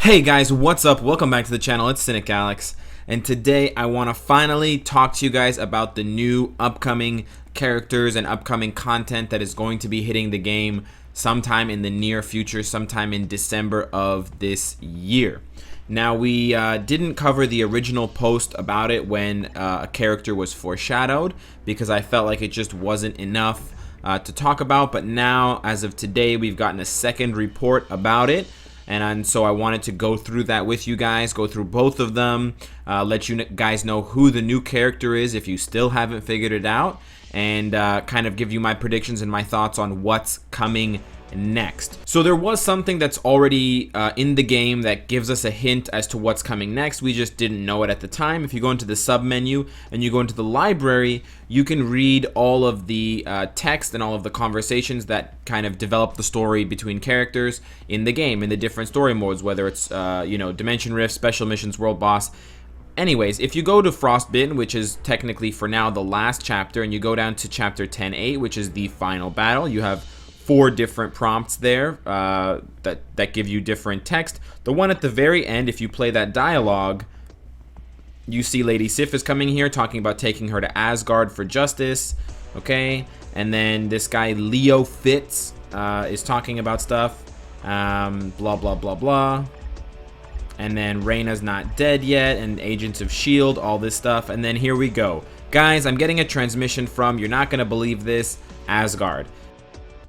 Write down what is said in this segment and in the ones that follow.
Hey guys, what's up? Welcome back to the channel. It's Cynic Alex, and today I want to finally talk to you guys about the new upcoming characters and upcoming content that is going to be hitting the game sometime in the near future, sometime in December of this year. Now, we didn't cover the original post about it when a character was foreshadowed because I felt like it just wasn't enough to talk about, but now, as of today, we've gotten a second report about it. And so I wanted to go through that with you guys, go through both of them, let you guys know who the new character is if you still haven't figured it out, and kind of give you my predictions and my thoughts on what's coming next. So there was something that's already in the game that gives us a hint as to what's coming next. We just didn't know it at the time. If you go into the sub menu and you go into the library, you can read all of the text and all of the conversations that kind of develop the story between characters in the game, in the different story modes, whether it's Dimension Rift, Special Missions, World Boss. Anyways, if you go to Frostbitten, which is technically for now the last chapter, and you go down to chapter 10.8, which is the final battle, you have 4 different prompts there that give you different text. The one at the very end, if you play that dialogue, you see Lady Sif is coming here talking about taking her to Asgard for justice, okay? And then this guy Leo Fitz is talking about stuff, blah blah blah blah. And then Reyna's not dead yet, and Agents of S.H.I.E.L.D., all this stuff. And then here we go. Guys, I'm getting a transmission from, you're not gonna believe this, Asgard.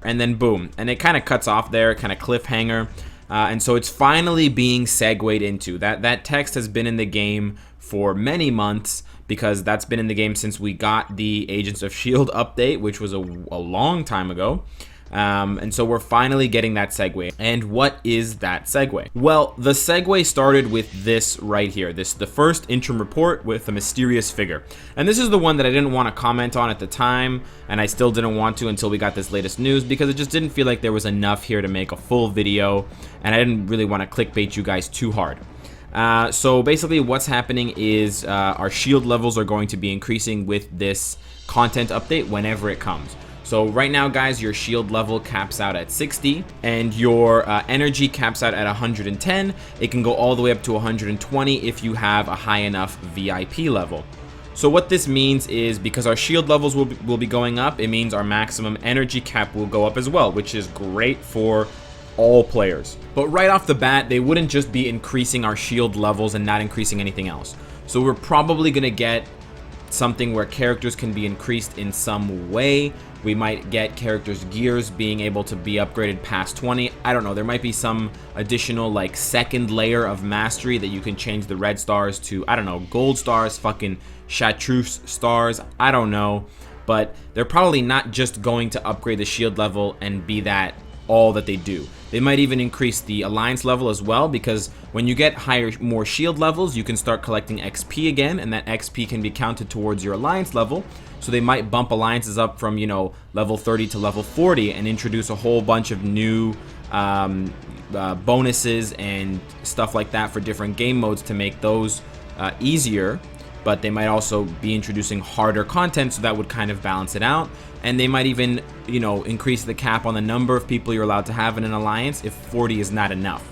And then boom, and it kind of cuts off there, kind of cliffhanger, and so it's finally being segued into that text has been in the game for many months, because that's been in the game since we got the Agents of S.H.I.E.L.D. update, which was a long time ago. And so we're finally getting that segue. And what is that segue? Well, the segue started with this right here. The first interim report with a mysterious figure. And this is the one that I didn't want to comment on at the time, and I still didn't want to until we got this latest news, because it just didn't feel like there was enough here to make a full video, and I didn't really want to clickbait you guys too hard. So basically what's happening is our shield levels are going to be increasing with this content update whenever it comes. So right now, guys, your shield level caps out at 60, and your energy caps out at 110. It can go all the way up to 120 if you have a high enough VIP level. So what this means is, because our shield levels will be going up, it means our maximum energy cap will go up as well, which is great for all players. But right off the bat, they wouldn't just be increasing our shield levels and not increasing anything else. So we're probably gonna get something where characters can be increased in some way. We might get characters' gears being able to be upgraded past 20. I don't know, there might be some additional like second layer of mastery that you can change the red stars to, I don't know, gold stars, fucking chartreuse stars, I don't know. But they're probably not just going to upgrade the shield level and be that all that they do. They might even increase the alliance level as well, because when you get more shield levels, you can start collecting XP again, and that XP can be counted towards your alliance level. So they might bump alliances up from, level 30 to level 40 and introduce a whole bunch of new bonuses and stuff like that for different game modes to make those easier. But they might also be introducing harder content, so that would kind of balance it out. And they might even, increase the cap on the number of people you're allowed to have in an alliance if 40 is not enough.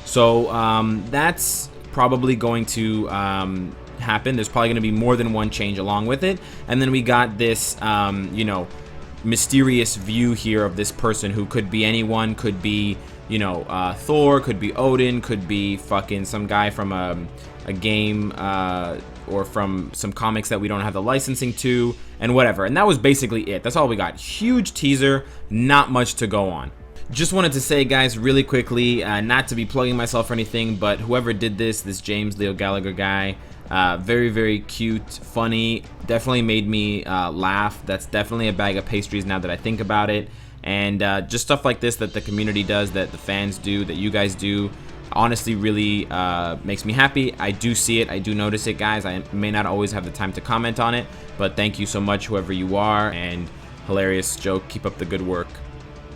So that's probably going to happen. There's probably going to be more than one change along with it. And then we got this, mysterious view here of this person who could be anyone, could be, Thor, could be Odin, could be fucking some guy from a game or from some comics that we don't have the licensing to, and whatever. And that was basically it. That's all we got. Huge teaser, not much to go on. Just wanted to say, guys, really quickly, not to be plugging myself or anything, but whoever did this James Leo Gallagher guy, very, very cute, funny, definitely made me laugh. That's definitely a bag of pastries now that I think about it. And just stuff like this that the community does, that the fans do, that you guys do, honestly really makes me happy. I do see it, I do notice it, guys. I may not always have the time to comment on it, but thank you so much, whoever you are, and hilarious joke. Keep up the good work.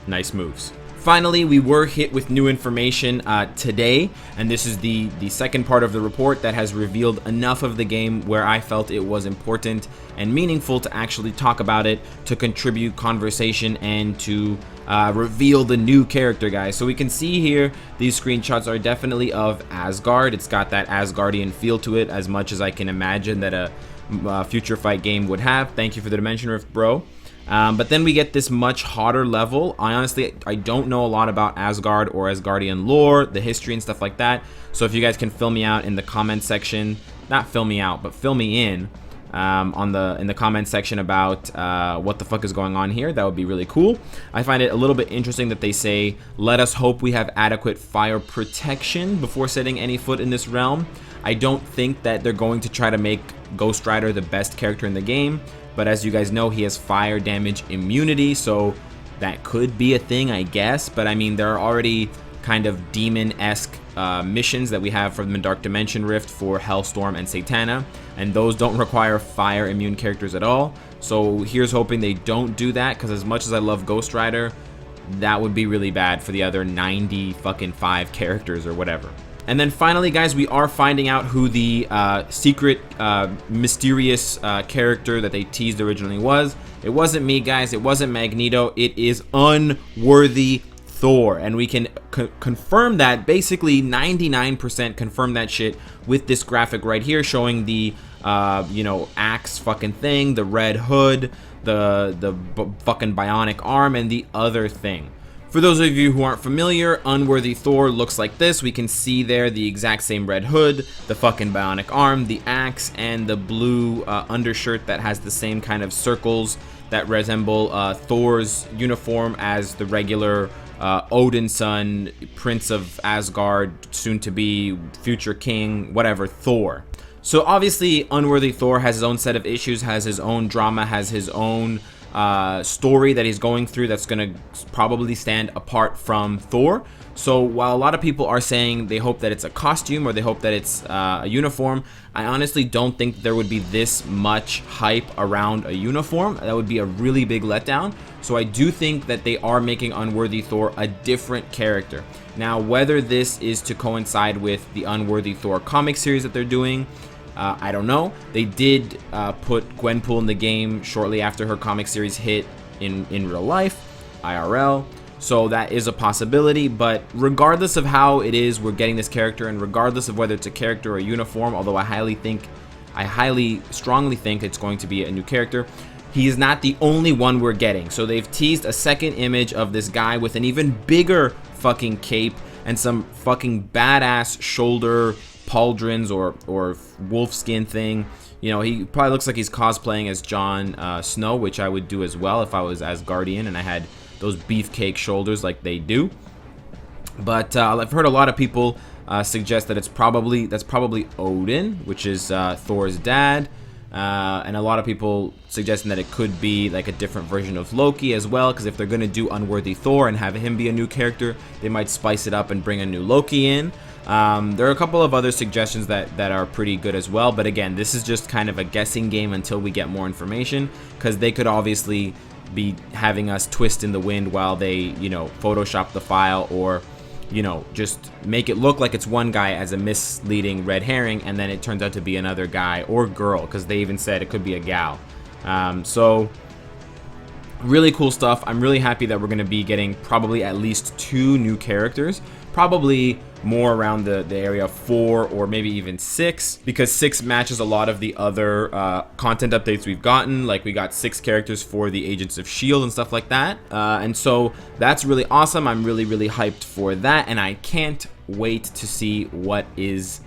Nice moves. Finally, we were hit with new information today, and this is the second part of the report that has revealed enough of the game where I felt it was important and meaningful to actually talk about it, to contribute conversation, and to reveal the new character, guys. So we can see here, these screenshots are definitely of Asgard. It's got that Asgardian feel to it, as much as I can imagine that a Future Fight game would have. Thank you for the Dimension Rift, bro. But then we get this much hotter level. I don't know a lot about Asgard or Asgardian lore, the history and stuff like that. So if you guys can fill me out in the comment section, not fill me out, but fill me in in the comment section about what the fuck is going on here, that would be really cool. I find it a little bit interesting that they say, let us hope we have adequate fire protection before setting any foot in this realm. I don't think that they're going to try to make Ghost Rider the best character in the game, but as you guys know, he has fire damage immunity, so that could be a thing, I guess. But I mean, there are already kind of demon-esque missions that we have from the Dark Dimension Rift for Hellstorm and Satana, and those don't require fire immune characters at all. So here's hoping they don't do that, because as much as I love Ghost Rider, that would be really bad for the other 90 fucking 5 characters or whatever. And then finally, guys, we are finding out who the secret, mysterious character that they teased originally was. It wasn't me, guys. It wasn't Magneto. It is Unworthy Thor. And we can confirm that, basically 99% confirm that shit with this graphic right here showing the, axe fucking thing, the red hood, the fucking bionic arm, and the other thing. For those of you who aren't familiar, Unworthy Thor looks like this. We can see there the exact same red hood, the fucking bionic arm, the axe, and the blue undershirt that has the same kind of circles that resemble Thor's uniform as the regular Odin's son, Prince of Asgard, soon to be future king, whatever, Thor. So obviously Unworthy Thor has his own set of issues, has his own drama, has his own story that he's going through that's going to probably stand apart from Thor. So while a lot of people are saying they hope that it's a costume or they hope that it's a uniform, I honestly don't think there would be this much hype around a uniform. That would be a really big letdown. So I do think that they are making Unworthy Thor a different character. Now, whether this is to coincide with the Unworthy Thor comic series that they're doing, I don't know. They did put Gwenpool in the game shortly after her comic series hit in real life, IRL. So that is a possibility, but regardless of how it is we're getting this character, and regardless of whether it's a character or a uniform, although I highly strongly think it's going to be a new character, he is not the only one we're getting. So they've teased a second image of this guy with an even bigger fucking cape and some fucking badass shoulder pauldrons or wolf skin thing. You know, he probably looks like he's cosplaying as Jon Snow, which I would do as well if I was Asgardian and I had those beefcake shoulders like they do. But I've heard a lot of people suggest that that's probably Odin, which is Thor's dad, and a lot of people suggesting that it could be like a different version of Loki as well, because if they're going to do Unworthy Thor and have him be a new character, they might spice it up and bring a new Loki in. There are a couple of other suggestions that are pretty good as well, but again, this is just kind of a guessing game until we get more information, because they could obviously be having us twist in the wind while they, you know, Photoshop the file, or, you know, just make it look like it's one guy as a misleading red herring, and then it turns out to be another guy or girl, because they even said it could be a gal. So really cool stuff. I'm really happy that we're going to be getting probably at least 2 new characters, probably more around the area of 4 or maybe even 6, because 6 matches a lot of the other content updates we've gotten. Like, we got 6 characters for the Agents of S.H.I.E.L.D. and stuff like that, and so that's really awesome. I'm really hyped for that, and I can't wait to see what is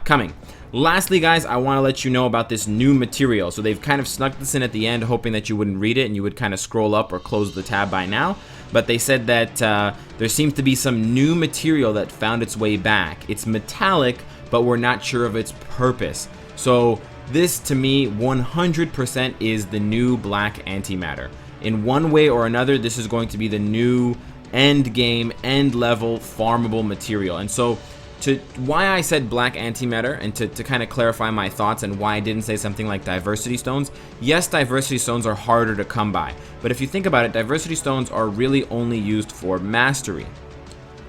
coming. Lastly, guys, I want to let you know about this new material. So they've kind of snuck this in at the end, hoping that you wouldn't read it and you would kind of scroll up or close the tab by now. But they said that there seems to be some new material that found its way back. It's metallic, but we're not sure of its purpose. So this, to me, 100% is the new black antimatter. In one way or another, this is going to be the new end game, end level farmable material. And so to why I said black antimatter, and to kind of clarify my thoughts and why I didn't say something like diversity stones. Yes, diversity stones are harder to come by, but if you think about it, diversity stones are really only used for mastery.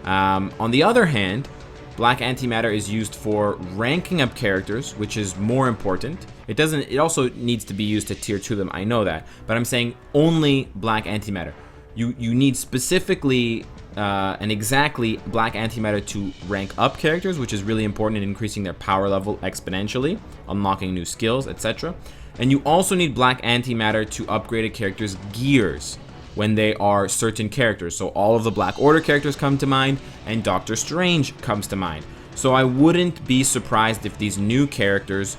On the other hand, black antimatter is used for ranking up characters, which is more important. It also needs to be used to tier 2 them, I know that, but I'm saying only black antimatter. You need specifically and exactly black antimatter to rank up characters, which is really important in increasing their power level exponentially, unlocking new skills, etc. And you also need black antimatter to upgrade a character's gears when they are certain characters. So all of the Black Order characters come to mind, and Doctor Strange comes to mind. So I wouldn't be surprised if these new characters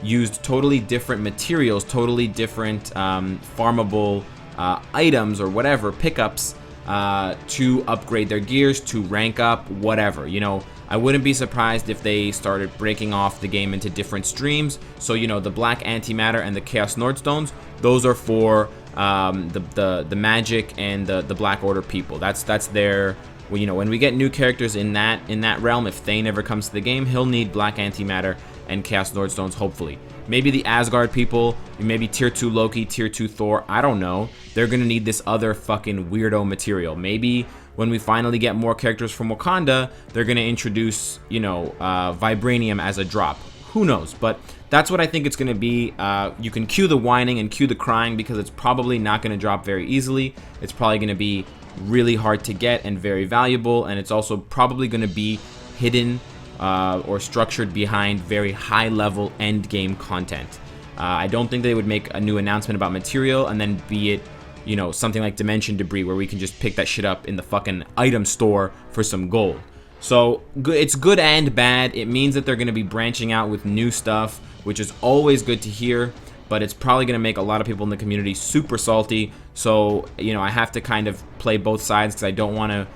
used totally different materials, totally different farmable items or whatever, pickups, to upgrade their gears, to rank up, whatever. You know, I wouldn't be surprised if they started breaking off the game into different streams. So, you know, the black antimatter and the Chaos Nordstones, those are for the magic and the Black Order people. That's their, well, you know, when we get new characters in that realm, if Thane ever comes to the game, he'll need black antimatter and Chaos Nordstones, hopefully. Maybe the Asgard people, maybe tier 2 Loki, tier 2 Thor, I don't know. They're gonna need this other fucking weirdo material. Maybe when we finally get more characters from Wakanda, they're gonna introduce, you know, vibranium as a drop. Who knows? But that's what I think it's gonna be. You can cue the whining and cue the crying, because it's probably not gonna drop very easily. It's probably gonna be really hard to get and very valuable, and it's also probably gonna be hidden or structured behind very high level end game content. I don't think they would make a new announcement about material and then be it, you know, something like Dimension Debris, where we can just pick that shit up in the fucking item store for some gold. So it's good and bad. It means that they're going to be branching out with new stuff, which is always good to hear, but it's probably going to make a lot of people in the community super salty. So, you know, I have to kind of play both sides, because I don't want to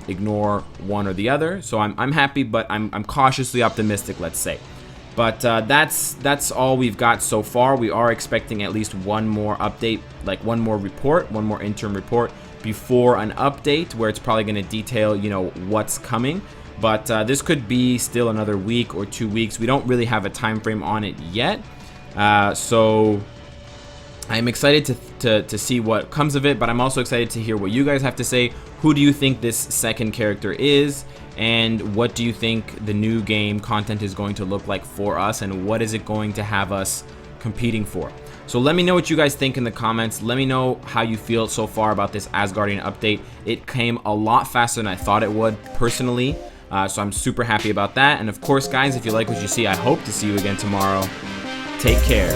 ignore one or the other. So I'm happy, but I'm cautiously optimistic, let's say. But that's all we've got so far. We are expecting at least one more update, like one more report, one more interim report before an update, where it's probably going to detail, you know, what's coming. But this could be still another week or 2 weeks. We don't really have a time frame on it yet. So I'm excited to see what comes of it, but I'm also excited to hear what you guys have to say. Who do you think this second character is? And what do you think the new game content is going to look like for us? And what is it going to have us competing for? So let me know what you guys think in the comments. Let me know how you feel so far about this Asgardian update. It came a lot faster than I thought it would, personally. So I'm super happy about that. And of course, guys, if you like what you see, I hope to see you again tomorrow. Take care.